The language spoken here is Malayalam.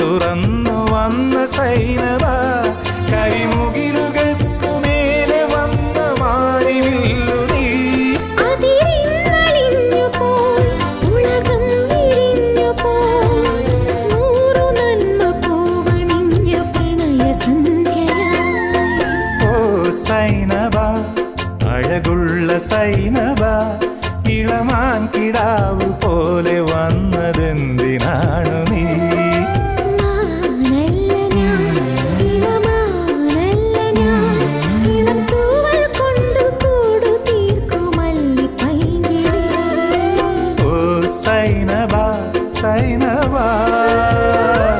തുറന്നു വന്ന സൈനവ കരിമുകിലുകൾക്കു മേലെ വന്ന മാറിവില്ലു നീ സൈനവ അഴകുള്ള സൈനവ